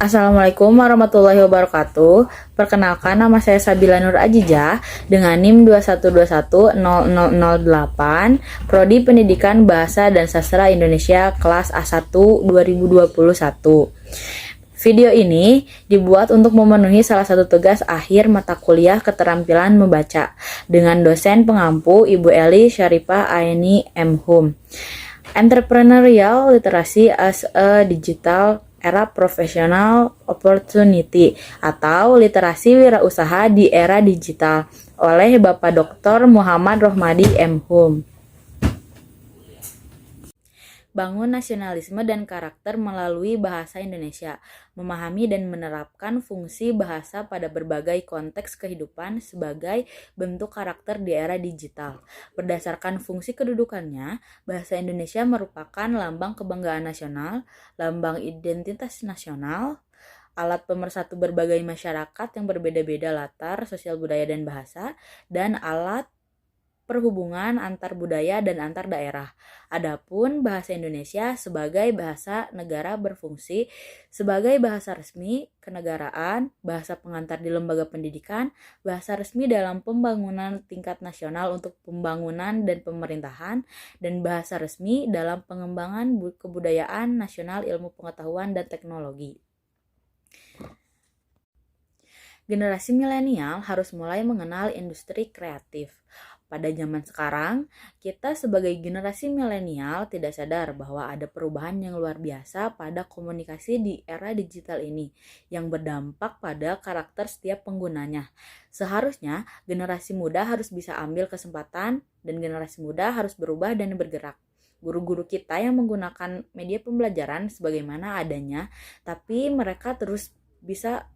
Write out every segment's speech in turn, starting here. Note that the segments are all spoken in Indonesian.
Assalamualaikum warahmatullahi wabarakatuh. Perkenalkan, nama saya Sabila Nur Ajijah dengan NIM 212100008, Prodi Pendidikan Bahasa dan Sastra Indonesia kelas A1 2021. Video ini dibuat untuk memenuhi salah satu tugas akhir mata kuliah keterampilan membaca dengan dosen pengampu Ibu Eli Syarifah Aini M. Hum. Entrepreneurial Literacy as a Digital Era Professional Opportunity atau Literasi Wirausaha di Era Digital oleh Bapak Dr. Muhammad Rohmadi M. Hum. Bangun nasionalisme dan karakter melalui bahasa Indonesia, memahami dan menerapkan fungsi bahasa pada berbagai konteks kehidupan sebagai bentuk karakter di era digital. Berdasarkan fungsi kedudukannya, bahasa Indonesia merupakan lambang kebanggaan nasional, lambang identitas nasional, alat pemersatu berbagai masyarakat yang berbeda-beda latar sosial budaya dan bahasa, dan alat perhubungan antar budaya dan antar daerah. Adapun bahasa Indonesia sebagai bahasa negara berfungsi sebagai bahasa resmi kenegaraan, bahasa pengantar di lembaga pendidikan, bahasa resmi dalam pembangunan tingkat nasional untuk pembangunan dan pemerintahan, dan bahasa resmi dalam pengembangan kebudayaan nasional, ilmu pengetahuan dan teknologi. Generasi milenial harus mulai mengenal industri kreatif. Pada zaman sekarang, kita sebagai generasi milenial tidak sadar bahwa ada perubahan yang luar biasa pada komunikasi di era digital ini yang berdampak pada karakter setiap penggunanya. Seharusnya generasi muda harus bisa ambil kesempatan dan generasi muda harus berubah dan bergerak. Guru-guru kita yang menggunakan media pembelajaran sebagaimana adanya, tapi mereka terus bisa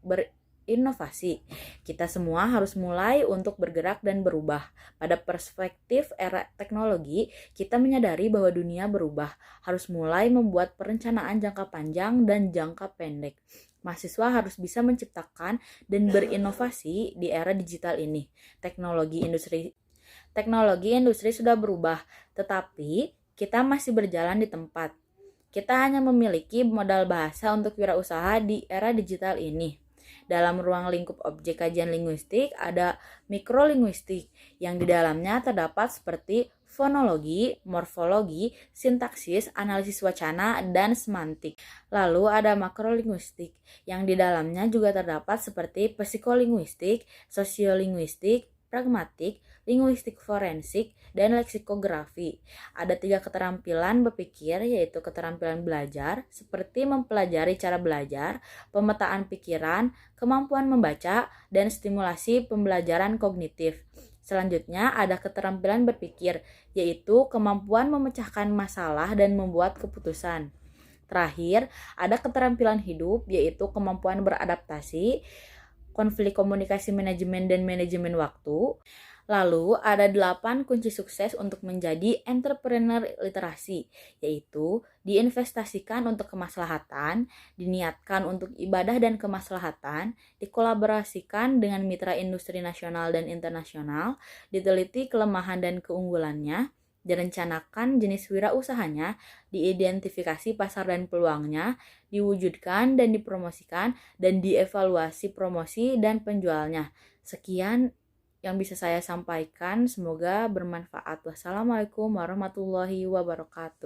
inovasi. Kita semua harus mulai untuk bergerak dan berubah. Pada perspektif era teknologi, kita menyadari bahwa dunia berubah, harus mulai membuat perencanaan jangka panjang dan jangka pendek. Mahasiswa harus bisa menciptakan dan berinovasi di era digital ini. Teknologi industri sudah berubah, tetapi kita masih berjalan di tempat. Kita hanya memiliki modal bahasa untuk wirausaha di era digital ini. Dalam ruang lingkup objek kajian linguistik ada mikrolinguistik yang di dalamnya terdapat seperti fonologi, morfologi, sintaksis, analisis wacana, dan semantik. Lalu ada makrolinguistik yang di dalamnya juga terdapat seperti psikolinguistik, sosiolinguistik, pragmatik, linguistik forensik, dan leksikografi. Ada 3 keterampilan berpikir, yaitu keterampilan belajar, seperti mempelajari cara belajar, pemetaan pikiran, kemampuan membaca, dan stimulasi pembelajaran kognitif. Selanjutnya ada keterampilan berpikir, yaitu kemampuan memecahkan masalah dan membuat keputusan. Terakhir, ada keterampilan hidup, yaitu kemampuan beradaptasi, konflik komunikasi manajemen dan manajemen waktu. Lalu ada 8 kunci sukses untuk menjadi entrepreneur literasi, yaitu diinvestasikan untuk kemaslahatan, diniatkan untuk ibadah dan kemaslahatan, dikolaborasikan dengan mitra industri nasional dan internasional, diteliti kelemahan dan keunggulannya, direncanakan jenis wirausahanya, diidentifikasi pasar dan peluangnya, diwujudkan dan dipromosikan, dan dievaluasi promosi dan penjualnya. Sekian yang bisa saya sampaikan, semoga bermanfaat. Wassalamualaikum warahmatullahi wabarakatuh.